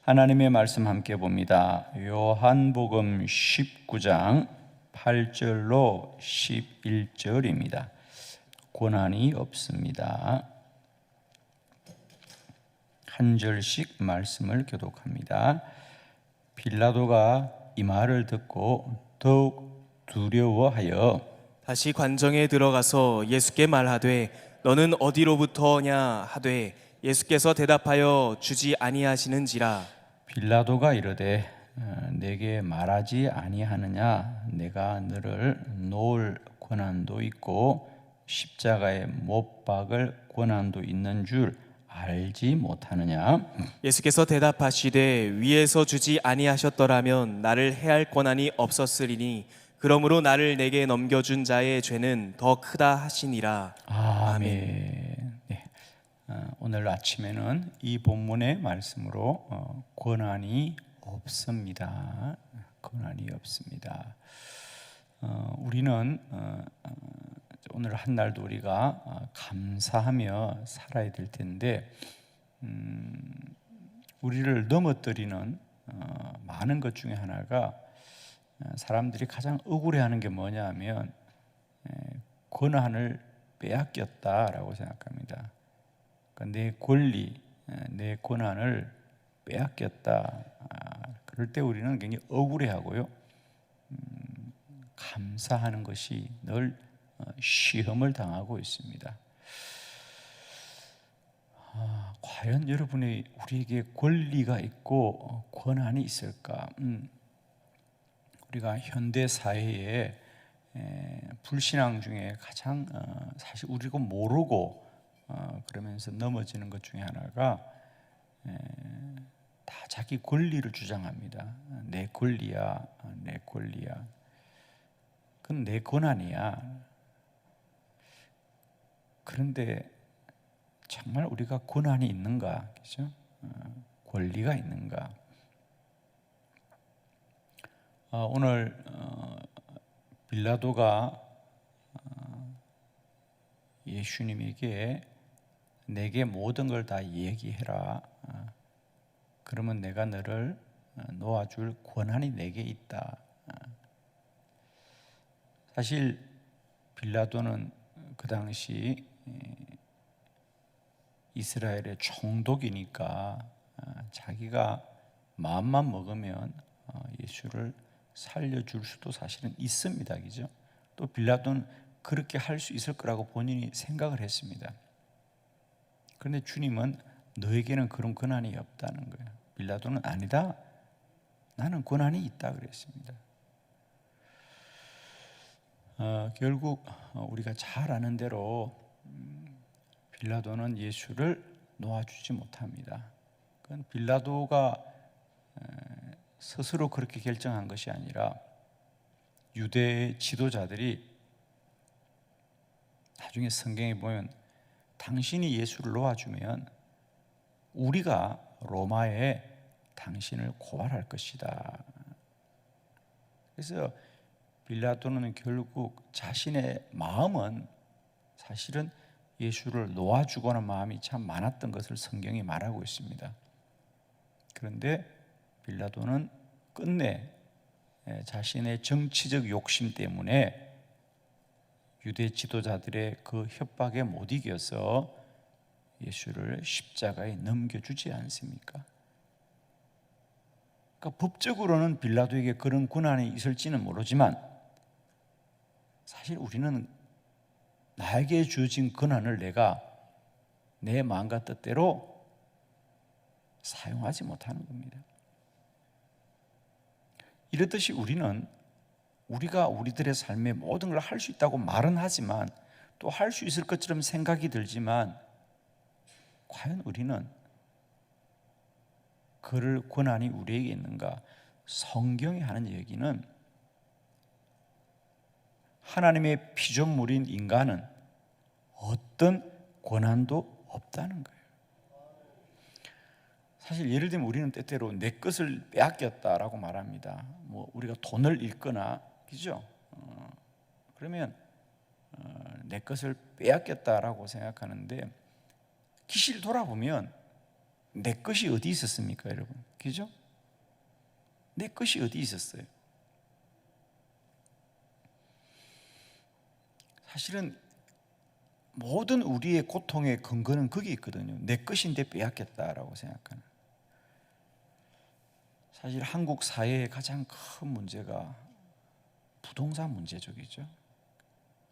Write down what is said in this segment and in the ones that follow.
하나님의 말씀 함께 봅니다. 요한복음 19장 8절로 11절입니다. 고난이 없습니다. 한 절씩 말씀을 교독합니다. 빌라도가 이 말을 듣고 더욱 두려워하여 다시 관정에 들어가서 예수께 말하되 너는 어디로부터냐 하되 예수께서 대답하여 주지 아니하시는지라. 빌라도가 이르되 내게 말하지 아니하느냐 내가 너를 놓을 권한도 있고 십자가에 못 박을 권한도 있는 줄 알지 못하느냐. 예수께서 대답하시되 위에서 주지 아니하셨더라면 나를 해할 권한이 없었으리니 그러므로 나를 내게 넘겨준 자의 죄는 더 크다 하시니라. 아멘. 네. 오늘 아침에는 이 본문의 말씀으로 권한이 없습니다. 권한이 없습니다. 우리는 오늘 한 날도 우리가 감사하며 살아야 될 텐데 우리를 넘어뜨리는 많은 것 중에 하나가 사람들이 가장 억울해하는 게 뭐냐 하면 권한을 빼앗겼다라고 생각합니다. 그러니까 내 권리, 내 권한을 빼앗겼다. 그럴 때 우리는 굉장히 억울해하고요. 감사하는 것이 늘 시험을 당하고 있습니다. 과연 여러분이 우리에게 권리가 있고 권한이 있을까? 우리가 현대 사회에 불신앙 중에 가장 사실 우리가 모르고 그러면서 넘어지는 것 중에 하나가 다 자기 권리를 주장합니다. 내 권리야, 내 권리야. 그건 내 권한이야. 그런데 정말 우리가 권한이 있는가? 그죠? 권리가 있는가? 오늘 빌라도가 예수님에게 내게 모든 걸 다 얘기해라. 그러면 내가 너를 놓아줄 권한이 내게 있다. 사실 빌라도는 그 당시 이스라엘의 총독이니까 자기가 마음만 먹으면 예수를 살려줄 수도 사실은 있습니다. 그죠? 또 빌라도는 그렇게 할 수 있을 거라고 본인이 생각을 했습니다. 그런데 주님은 너에게는 그런 권한이 없다는 거예요. 빌라도는 아니다. 나는 권한이 있다 그랬습니다. 결국 우리가 잘 아는 대로 빌라도는 예수를 놓아주지 못합니다. 그건 빌라도가 스스로 그렇게 결정한 것이 아니라 유대 지도자들이 나중에 성경에 보면 당신이 예수를 놓아주면 우리가 로마에 당신을 고발할 것이다. 그래서 빌라도는 결국 자신의 마음은 사실은 예수를 놓아주고는 마음이 참 많았던 것을 성경이 말하고 있습니다. 그런데 빌라도는 끝내 자신의 정치적 욕심 때문에 유대 지도자들의 그 협박에 못 이겨서 예수를 십자가에 넘겨주지 않습니까? 그러니까 법적으로는 빌라도에게 그런 권한이 있을지는 모르지만 사실 우리는 나에게 주어진 권한을 내가 내 마음과 뜻대로 사용하지 못하는 겁니다. 이렇듯이 우리는 우리가 우리들의 삶에 모든 걸 할 수 있다고 말은 하지만 또 할 수 있을 것처럼 생각이 들지만 과연 우리는 그럴 권한이 우리에게 있는가? 성경이 하는 얘기는 하나님의 피조물인 인간은 어떤 권한도 없다는 거예요. 사실 예를 들면 우리는 때때로 내 것을 빼앗겼다라고 말합니다. 뭐 우리가 돈을 잃거나, 그죠? 그러면 내 것을 빼앗겼다라고 생각하는데 기실 돌아보면 내 것이 어디 있었습니까, 여러분? 그죠? 내 것이 어디 있었어요? 사실은 모든 우리의 고통의 근거는 거기 있거든요. 내 것인데 빼앗겼다라고 생각하는. 사실 한국 사회의 가장 큰 문제가 부동산 문제적이죠.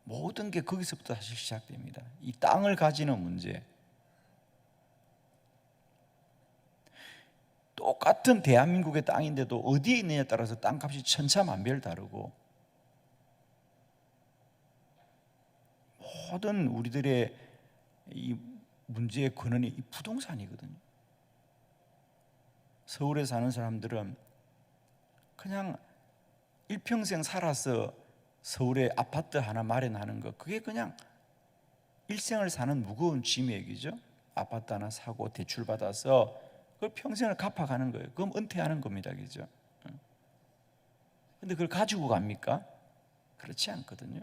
모든 게 거기서부터 사실 시작됩니다. 이 땅을 가지는 문제. 똑같은 대한민국의 땅인데도 어디에 있느냐에 따라서 땅값이 천차만별 다르고, 모든 우리들의 이 문제의 근원이 이 부동산이거든요. 서울에 사는 사람들은 그냥 일평생 살아서 서울에 아파트 하나 마련하는 것, 그게 그냥 일생을 사는 무거운 짐이죠. 아파트 하나 사고 대출 받아서 그걸 평생을 갚아가는 거예요. 그럼 은퇴하는 겁니다, 그죠? 근데 그걸 가지고 갑니까? 그렇지 않거든요.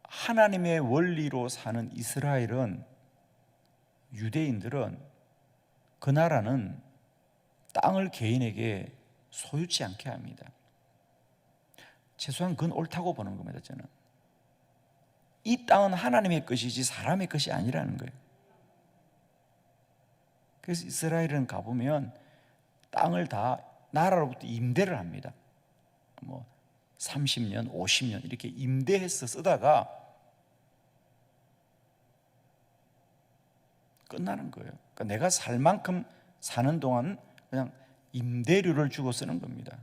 하나님의 원리로 사는 이스라엘은, 유대인들은, 그 나라는 땅을 개인에게 소유치 않게 합니다. 최소한 그건 옳다고 보는 겁니다, 저는. 이 땅은 하나님의 것이지 사람의 것이 아니라는 거예요. 그래서 이스라엘은 가보면 땅을 다 나라로부터 임대를 합니다. 30년, 50년 이렇게 임대해서 쓰다가 끝나는 거예요. 그러니까 내가 살 만큼 사는 동안 그냥 임대료를 주고 쓰는 겁니다.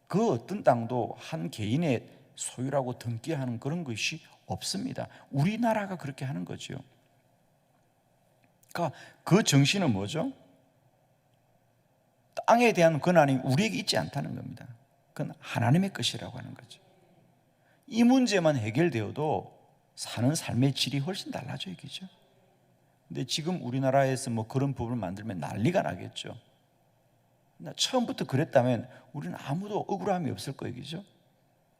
그 어떤 땅도 한 개인의 소유라고 등기하는 그런 것이 없습니다. 우리나라가 그렇게 하는 거죠. 그러니까 그 정신은 뭐죠? 땅에 대한 권한이 우리에게 있지 않다는 겁니다. 그건 하나님의 것이라고 하는 거죠. 이 문제만 해결되어도 사는 삶의 질이 훨씬 달라져요, 그죠? 근데 지금 우리나라에서 그런 법을 만들면 난리가 나겠죠. 처음부터 그랬다면 우리는 아무도 억울함이 없을 거예요, 그죠?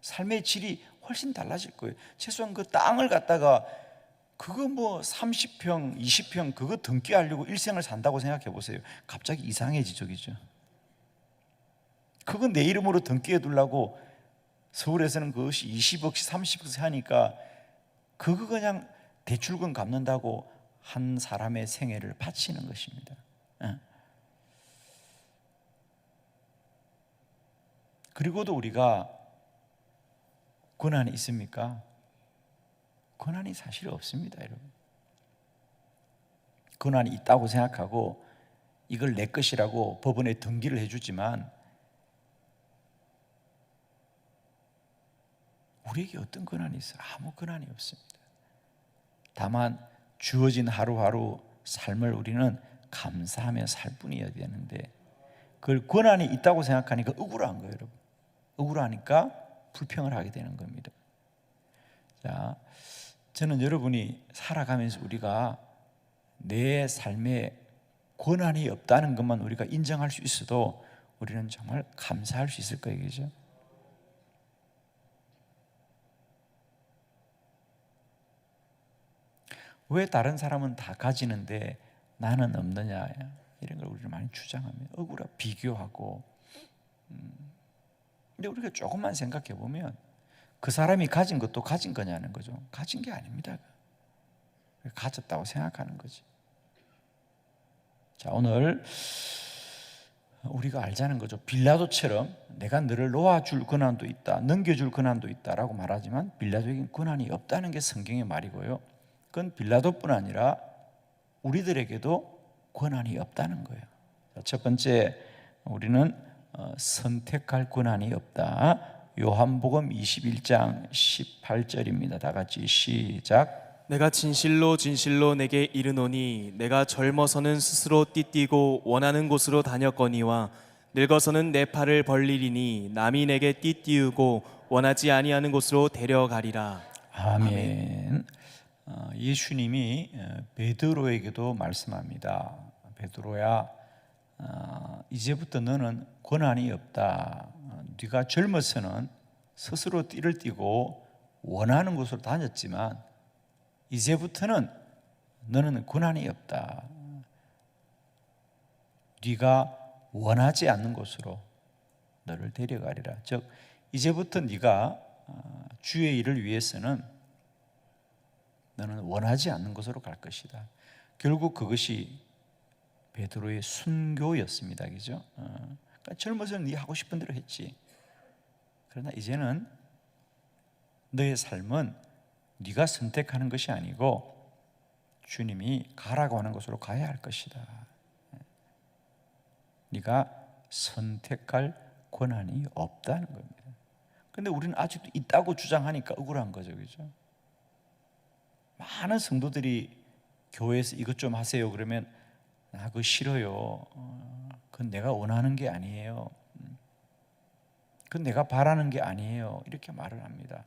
삶의 질이 훨씬 달라질 거예요. 최소한 그 땅을 갖다가 그거 30평, 20평 그거 등기하려고 일생을 산다고 생각해 보세요. 갑자기 이상해지죠, 그죠? 그거 내 이름으로 등기해 두려고 서울에서는 그것이 20억씩 30억씩 하니까 그거 그냥 대출금 갚는다고 한 사람의 생애를 바치는 것입니다. 그리고도 우리가 권한이 있습니까? 권한이 사실 없습니다, 여러분. 권한이 있다고 생각하고 이걸 내 것이라고 법원에 등기를 해주지만 우리에게 어떤 권한이 있어요? 아무 권한이 없습니다. 다만 주어진 하루하루 삶을 우리는 감사하며 살 뿐이어야 되는데 그걸 권한이 있다고 생각하니까 억울한 거예요, 여러분. 억울하니까 불평을 하게 되는 겁니다. 자, 저는 여러분이 살아가면서 우리가 내 삶에 권한이 없다는 것만 우리가 인정할 수 있어도 우리는 정말 감사할 수 있을 거예요, 그죠? 왜 다른 사람은 다 가지는데 나는 없느냐, 이런 걸 우리는 많이 주장하면 억울하고 비교하고. 근데 우리가 조금만 생각해 보면 그 사람이 가진 것도 가진 거냐는 거죠. 가진 게 아닙니다. 가졌다고 생각하는 거지. 자, 오늘 우리가 알자는 거죠. 빌라도처럼 내가 너를 놓아줄 권한도 있다, 넘겨줄 권한도 있다라고 말하지만 빌라도에게는 권한이 없다는 게 성경의 말이고요. 그건 빌라도뿐 아니라 우리들에게도 권한이 없다는 거예요. 자, 첫 번째, 우리는 선택할 권한이 없다. 요한복음 21장 18절입니다. 다 같이 시작. 내가 진실로 진실로 내게 이르노니 내가 젊어서는 스스로 띠띠고 원하는 곳으로 다녔거니와 늙어서는 내 팔을 벌리리니 남이 내게 띠띠우고 원하지 아니하는 곳으로 데려가리라. 아멘. 예수님이 베드로에게도 말씀합니다. 베드로야, 이제부터 너는 권한이 없다. 네가 젊어서는 스스로 띠를 띠고 원하는 곳으로 다녔지만 이제부터는 너는 고난이 없다. 네가 원하지 않는 곳으로 너를 데려가리라. 즉 이제부터 네가 주의 일을 위해서는 너는 원하지 않는 곳으로 갈 것이다. 결국 그것이 베드로의 순교였습니다. 그죠? 그러니까 젊어서는 네 하고 싶은 대로 했지. 그러나 이제는 너의 삶은 네가 선택하는 것이 아니고 주님이 가라고 하는 곳으로 가야 할 것이다. 네가 선택할 권한이 없다는 겁니다. 그런데 우리는 아직도 있다고 주장하니까 억울한 거죠. 그죠? 많은 성도들이 교회에서 이것 좀 하세요 그러면 그거 싫어요. 그건 내가 원하는 게 아니에요. 그건 내가 바라는 게 아니에요. 이렇게 말을 합니다.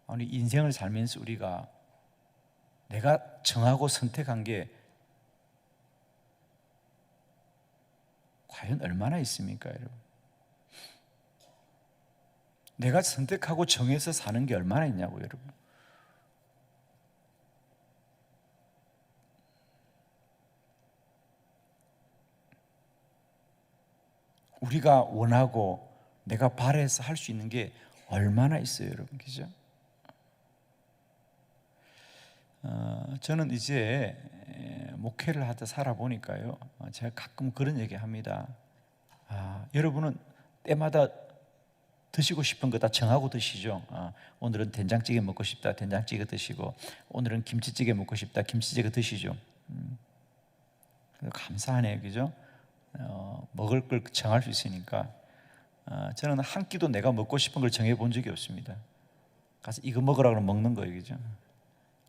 아니 인생을 살면서 우리가 내가 정하고 선택한 게 과연 얼마나 있습니까, 여러분? 내가 선택하고 정해서 사는 게 얼마나 있냐고, 여러분. 우리가 원하고 내가 바라서 할 수 있는 게 얼마나 있어요, 여러분, 그죠? 저는 이제 목회를 하다 살아보니까요, 제가 가끔 그런 얘기 합니다. 여러분은 때마다 드시고 싶은 거 다 정하고 드시죠. 오늘은 된장찌개 먹고 싶다, 된장찌개 드시고, 오늘은 김치찌개 먹고 싶다, 김치찌개 드시죠. 감사하네요, 그죠? 먹을 걸 정할 수 있으니까. 저는 한 끼도 내가 먹고 싶은 걸 정해본 적이 없습니다. 가서 이거 먹으라고 하면 먹는 거예요, 그죠?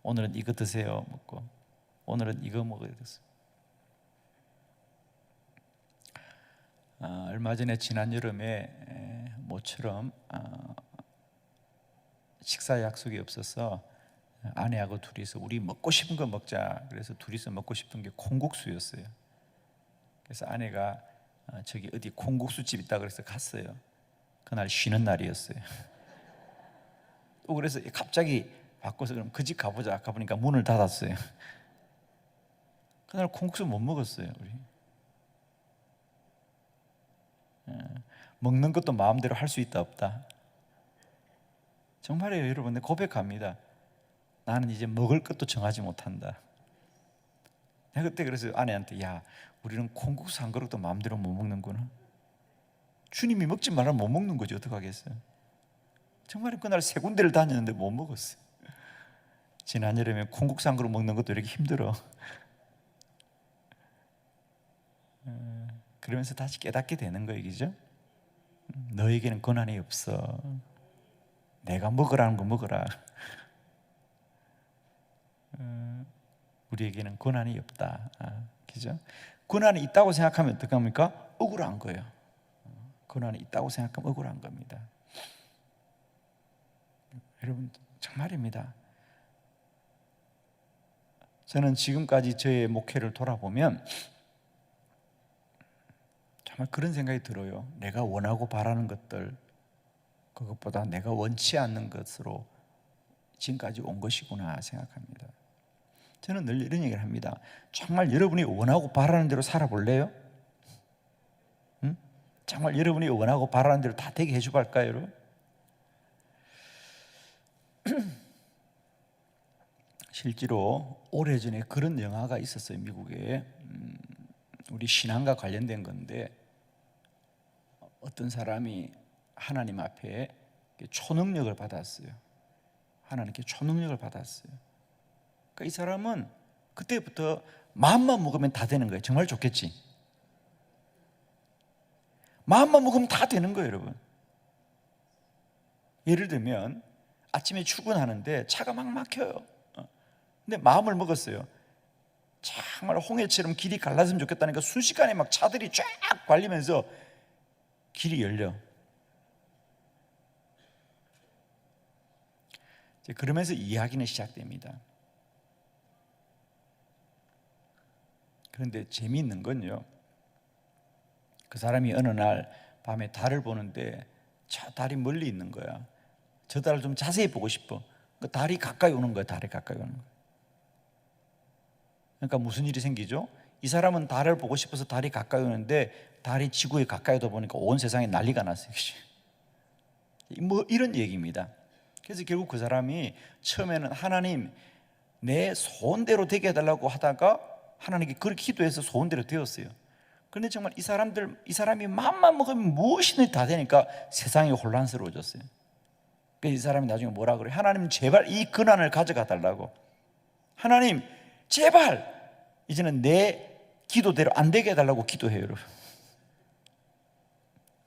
오늘은 이거 드세요 먹고, 오늘은 이거 먹어야 됐어. 얼마 전에 지난 여름에 모처럼 식사 약속이 없어서 아내하고 둘이서 우리 먹고 싶은 거 먹자. 그래서 둘이서 먹고 싶은 게 콩국수였어요. 그래서 아내가 저기 어디 콩국수집 있다 그래서 갔어요. 그날 쉬는 날이었어요. 또 그래서 갑자기 바꿔서 그럼 그 집 가보자. 가보니까 문을 닫았어요. 그날 콩국수 못 먹었어요, 우리. 먹는 것도 마음대로 할 수 있다 없다. 정말이에요, 여러분. 고백합니다. 나는 이제 먹을 것도 정하지 못한다. 내가 그때 그래서 아내한테, 야, 우리는 콩국수 한 그릇도 마음대로 못 먹는구나. 주님이 먹지 말라면 못 먹는 거지, 어떡하겠어요. 정말 그날 세 군데를 다녔는데 못 먹었어요. 지난 여름에 콩국수 한 그릇 먹는 것도 이렇게 힘들어. 그러면서 다시 깨닫게 되는 거예요, 그죠? 너에게는 권한이 없어. 내가 먹으라는 거 먹어라. 우리에게는 권한이 없다. 그죠? 권한이 있다고 생각하면 어떡합니까? 억울한 거예요. 권한이 있다고 생각하면 억울한 겁니다. 여러분, 정말입니다. 저는 지금까지 저의 목회를 돌아보면 정말 그런 생각이 들어요. 내가 원하고 바라는 것들, 그것보다 내가 원치 않는 것으로 지금까지 온 것이구나 생각합니다. 저는 늘 이런 얘기를 합니다. 정말 여러분이 원하고 바라는 대로 살아볼래요? 응? 정말 여러분이 원하고 바라는 대로 다 되게 해주고 할까요, 여러분? 실제로 오래전에 그런 영화가 있었어요, 미국에. 우리 신앙과 관련된 건데, 어떤 사람이 하나님 앞에 초능력을 받았어요. 하나님께 초능력을 받았어요. 그러니까 이 사람은 그때부터 마음만 먹으면 다 되는 거예요. 정말 좋겠지? 마음만 먹으면 다 되는 거예요, 여러분. 예를 들면 아침에 출근하는데 차가 막 막혀요. 근데 마음을 먹었어요. 정말 홍해처럼 길이 갈랐으면 좋겠다니까 순식간에 막 차들이 쫙 갈리면서 길이 열려. 그러면서 이야기는 시작됩니다. 그런데 재미있는 건요, 그 사람이 어느 날 밤에 달을 보는데 저 달이 멀리 있는 거야. 저 달을 좀 자세히 보고 싶어. 그 달이 가까이 오는 거예요. 달이 가까이 오는 거예요. 그러니까 무슨 일이 생기죠? 이 사람은 달을 보고 싶어서 달이 가까이 오는데 달이 지구에 가까이 오다 보니까 온 세상에 난리가 났어요. 뭐 이런 얘기입니다. 그래서 결국 그 사람이 처음에는 하나님 내 소원대로 되게 해달라고 하다가 하나님께 그렇게 기도해서 소원대로 되었어요. 그런데 정말 이 사람이 마음만 먹으면 무엇이든 다 되니까 세상이 혼란스러워졌어요. 그래서 이 사람이 나중에 뭐라 그래요? 하나님 제발 이 근한을 가져가 달라고. 하나님 제발 이제는 내 기도대로 안 되게 해달라고 기도해요, 여러분.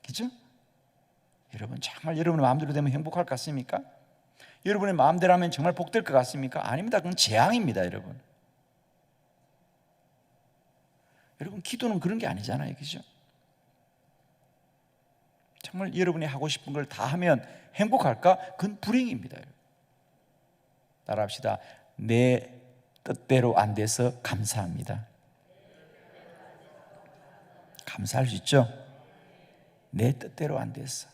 그죠? 여러분 정말 여러분의 마음대로 되면 행복할 것 같습니까? 여러분의 마음대로 하면 정말 복될 것 같습니까? 아닙니다. 그건 재앙입니다, 여러분. 여러분 기도는 그런 게 아니잖아요, 그죠? 정말 여러분이 하고 싶은 걸 다 하면 행복할까? 그건 불행입니다. 따라합시다. 내 뜻대로 안 돼서 감사합니다. 감사할 수 있죠? 내 뜻대로 안 돼서,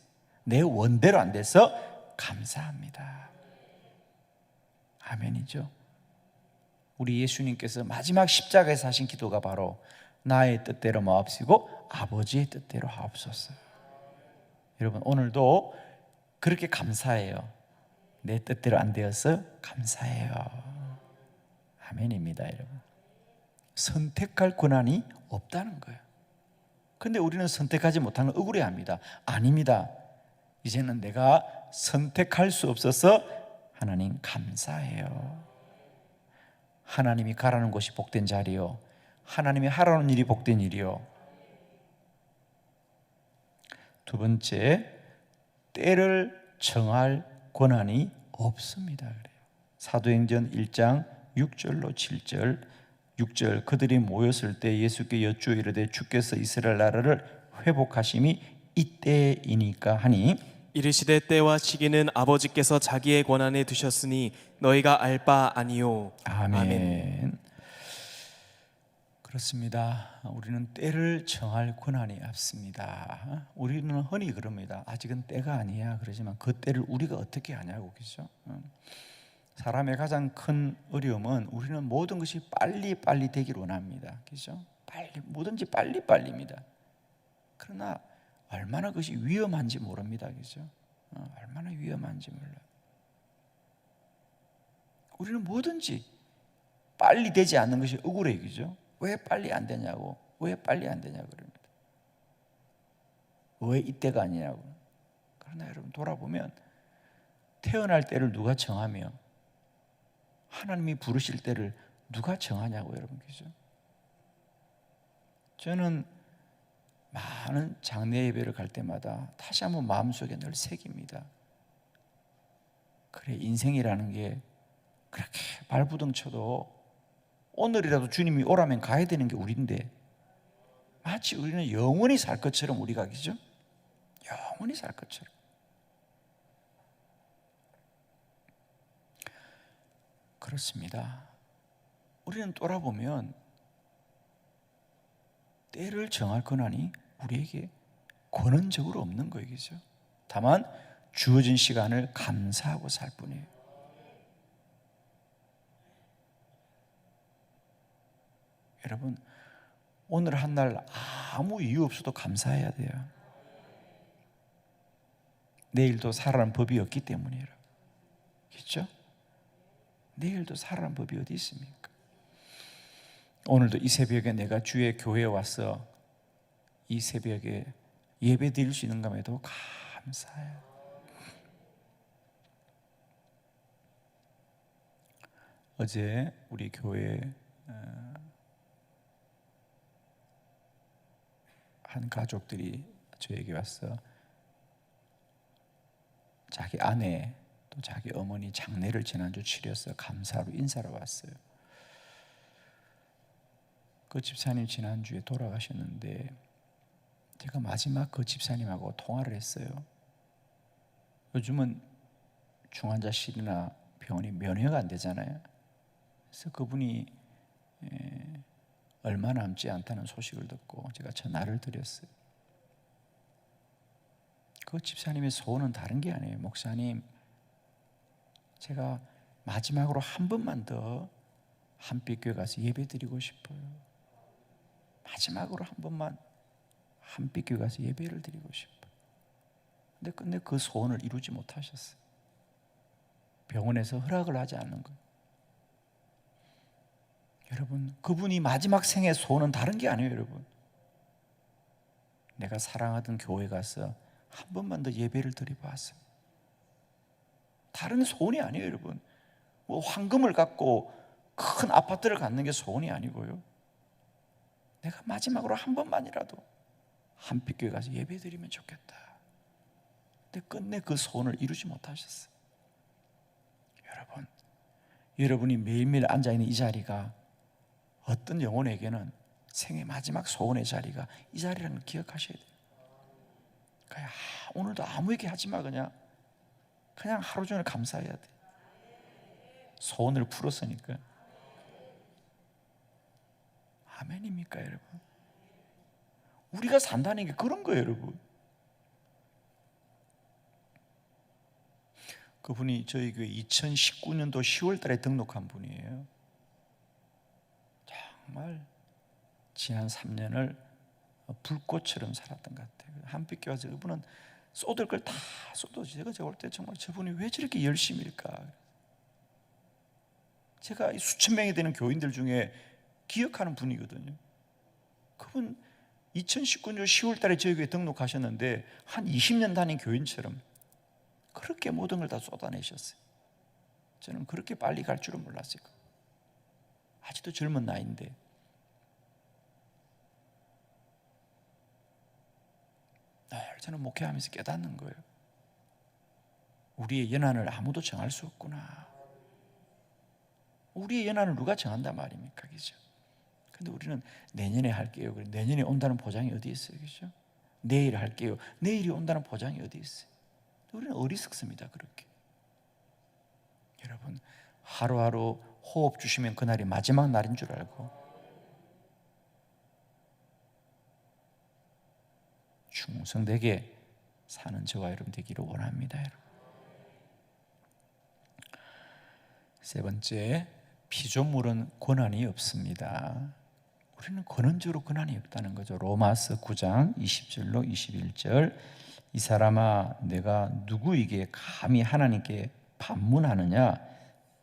내 원대로 안 돼서 감사합니다. 아멘이죠. 우리 예수님께서 마지막 십자가에서 하신 기도가 바로 나의 뜻대로 마옵시고 아버지의 뜻대로 하옵소서. 여러분 오늘도 그렇게 감사해요. 내 뜻대로 안 되어서 감사해요. 아멘입니다, 여러분. 선택할 권한이 없다는 거예요. 근데 우리는 선택하지 못하는 걸 억울해합니다. 아닙니다. 이제는 내가 선택할 수 없어서 하나님 감사해요. 하나님이 가라는 곳이 복된 자리요, 하나님이 하라는 일이 복된 일이요. 두 번째, 때를 정할 권한이 없습니다. 그래요. 사도행전 1장 6절로 7절. 6절 그들이 모였을 때 예수께 여쭈어 이르되 주께서 이스라엘 나라를 회복하심이 이때이니까 하니 이르시되 때와 시기는 아버지께서 자기의 권한에 두셨으니 너희가 알 바 아니요. 아멘. 그렇습니다. 우리는 때를 정할 권한이 없습니다. 우리는 흔히 그럽니다. 아직은 때가 아니야 그러지만 그 때를 우리가 어떻게 아냐고, 그죠? 사람의 가장 큰 어려움은 우리는 모든 것이 빨리 되기를 원합니다. 그죠? 뭐든지 빨리입니다. 그러나 얼마나 그것이 위험한지 모릅니다. 그죠? 얼마나 위험한지 몰라요. 우리는 뭐든지 빨리 되지 않는 것이 억울해요. 그죠? 왜 빨리 안 되냐고. 왜 빨리 안 되냐고 그럽니다. 왜 이때가 아니냐고. 그러나 여러분 돌아보면 태어날 때를 누가 정하며 하나님이 부르실 때를 누가 정하냐고, 여러분. 그죠? 저는 많은 장례 예배를 갈 때마다 다시 한번 마음속에 늘 새깁니다. 그래, 인생이라는 게 그렇게 발부둥 쳐도 오늘이라도 주님이 오라면 가야 되는 게 우리인데 마치 우리는 영원히 살 것처럼 우리가, 그죠? 영원히 살 것처럼. 그렇습니다. 우리는 돌아보면 때를 정할 권한이 우리에게 권한적으로 없는 거예요, 그죠? 다만 주어진 시간을 감사하고 살 뿐이에요. 여러분 오늘 한 날 아무 이유 없어도 감사해야 돼요. 내일도 살아라는 법이 없기 때문이에요. 그렇죠? 내일도 살아라는 법이 어디 있습니까? 오늘도 이 새벽에 내가 주의 교회에 와서 이 새벽에 예배 드릴 수 있는 것에도 감사해요. 어제 우리 교회 한 가족들이 저에게 와서 자기 아내 또 자기 어머니 장례를 지난주 치러서 감사로 인사로 왔어요. 그 집사님 지난주에 돌아가셨는데 제가 마지막 그 집사님하고 통화를 했어요. 요즘은 중환자실이나 병원이 면회가 안 되잖아요. 그래서 그분이 얼마 남지 않다는 소식을 듣고 제가 전화를 드렸어요. 그 집사님의 소원은 다른 게 아니에요. 목사님, 제가 마지막으로 한 번만 더 한빛교회 가서 예배 드리고 싶어요. 마지막으로 한 번만 한빛교회 가서 예배를 드리고 싶어요. 근데 끝내 그 소원을 이루지 못하셨어요. 병원에서 허락을 하지 않는 거예요. 여러분, 그분이 마지막 생의 소원은 다른 게 아니에요. 여러분, 내가 사랑하던 교회 가서 한 번만 더 예배를 드려봤어요. 다른 소원이 아니에요. 여러분, 뭐 황금을 갖고 큰 아파트를 갖는 게 소원이 아니고요, 내가 마지막으로 한 번만이라도 한빛교회 가서 예배 드리면 좋겠다. 근데 끝내 그 소원을 이루지 못하셨어요. 여러분, 여러분이 매일매일 앉아있는 이 자리가 어떤 영혼에게는 생의 마지막 소원의 자리가 이 자리라는 걸 기억하셔야 돼요. 그냥 오늘도 아무 얘기 하지 마. 그냥 하루 종일 감사해야 돼. 소원을 풀었으니까. 아멘입니까 여러분? 우리가 산다는 게 그런 거예요 여러분. 그분이 저희 교회 2019년도 10월 달에 등록한 분이에요. 정말 지난 3년을 불꽃처럼 살았던 것 같아요. 한빛교회 와서 그분은 쏟을 걸 다 쏟아서 제가 볼 때 정말 저분이 왜 저렇게 열심일까. 제가 수천 명이 되는 교인들 중에 기억하는 분이거든요. 그분 2019년 10월 달에 저희 교회에 등록하셨는데 한 20년 다닌 교인처럼 그렇게 모든 걸 다 쏟아내셨어요. 저는 그렇게 빨리 갈 줄은 몰랐어요. 아직도 젊은 나이인데. 저는 목회하면서 깨닫는 거예요. 우리의 연한을 아무도 정할 수 없구나. 우리의 연한을 누가 정한단 말입니까? 그죠? 근데 우리는 내년에 할게요. 내년에 온다는 보장이 어디 있어요? 그죠? 내일 할게요. 내일이 온다는 보장이 어디 있어요? 우리는 어리석습니다. 그렇게. 여러분, 하루하루 호흡 주시면 그날이 마지막 날인 줄 알고 충성되게 사는 저와 여러분 되기를 원합니다. 여러분. 세 번째, 피조물은 고난이 없습니다. 우리는 근원적으로 고난이 없다는 거죠. 로마서 9장 20절로 21절, 이 사람아 내가 누구에게 감히 하나님께 반문하느냐?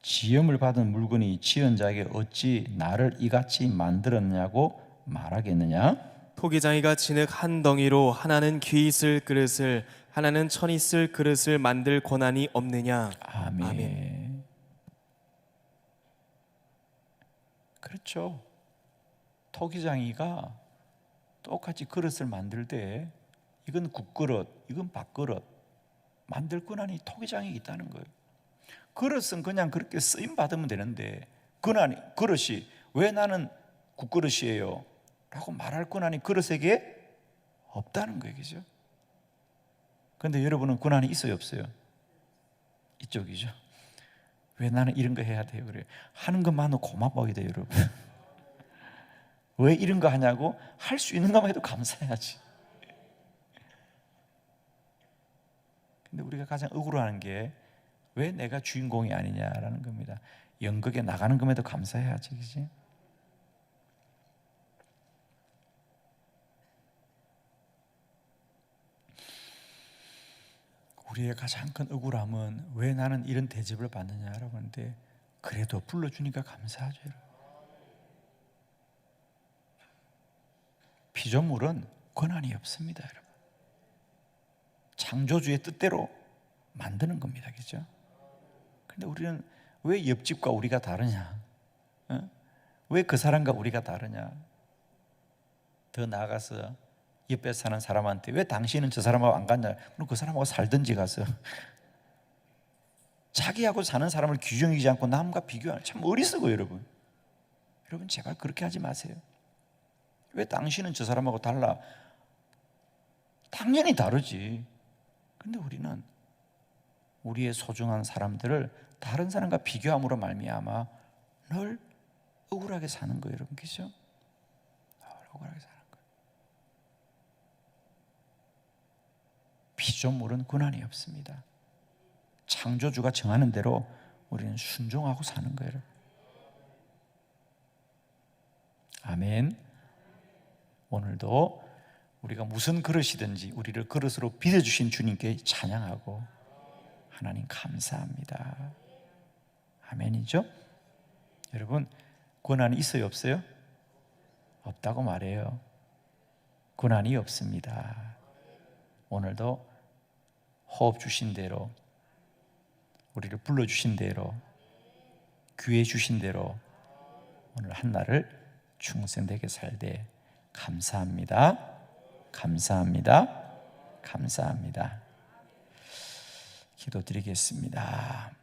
지음을 받은 물건이 지은 자에게 어찌 나를 이같이 만들었냐고 말하겠느냐? 토기장이가 진흙 한 덩이로 하나는 귀 있을 그릇을 하나는 천 있을 그릇을 만들 고난이 없느냐? 아멘. 아멘. 그렇죠. 토기장이가 똑같이 그릇을 만들 때 이건 국그릇, 이건 밥그릇 만들 권한이 토기장이 있다는 거예요. 그릇은 그냥 그렇게 쓰임 받으면 되는데 그릇이 왜 나는 국그릇이에요? 라고 말할 권한이 그릇에게 없다는 거예요. 그죠? 그런데 여러분은 권한이 있어요? 없어요? 이쪽이죠. 왜 나는 이런 거 해야 돼요? 그래요. 하는 것만으로 고마워야 돼요, 여러분. 왜 이런 거 하냐고? 할 수 있는 것만 해도 감사해야지. 근데 우리가 가장 억울한 게 왜 내가 주인공이 아니냐라는 겁니다. 연극에 나가는 것에도 감사해야지, 그지? 우리의 가장 큰 억울함은 왜 나는 이런 대접을 받느냐라고 하는데 그래도 불러주니까 감사하죠. 여러분. 피조물은 권한이 없습니다, 여러분. 창조주의 뜻대로 만드는 겁니다, 그죠? 근데 우리는 왜 옆집과 우리가 다르냐? 왜 그 사람과 우리가 다르냐? 더 나아가서 옆에 사는 사람한테 왜 당신은 저 사람하고 안 갔냐? 그럼 그 사람하고 살든지 가서. 자기하고 사는 사람을 규정이지 않고 남과 비교하는, 참 어리석어요, 여러분. 여러분 제발 그렇게 하지 마세요. 왜 당신은 저 사람하고 달라? 당연히 다르지. 근데 우리는 우리의 소중한 사람들을 다른 사람과 비교함으로 말미암아 늘 억울하게 사는 거예요, 여러분. 그죠? 억울하게 사는 거예요. 피조물은 고난이 없습니다. 창조주가 정하는 대로 우리는 순종하고 사는 거예요. 아멘. 오늘도 우리가 무슨 그릇이든지 우리를 그릇으로 빚어주신 주님께 찬양하고 하나님 감사합니다. 아멘이죠? 여러분, 고난이 있어요, 없어요? 없다고 말해요. 고난이 없습니다. 오늘도 호흡 주신 대로, 우리를 불러주신 대로, 귀해 주신 대로 오늘 한날을 충성되게 살되 감사합니다. 감사합니다. 감사합니다. 기도드리겠습니다.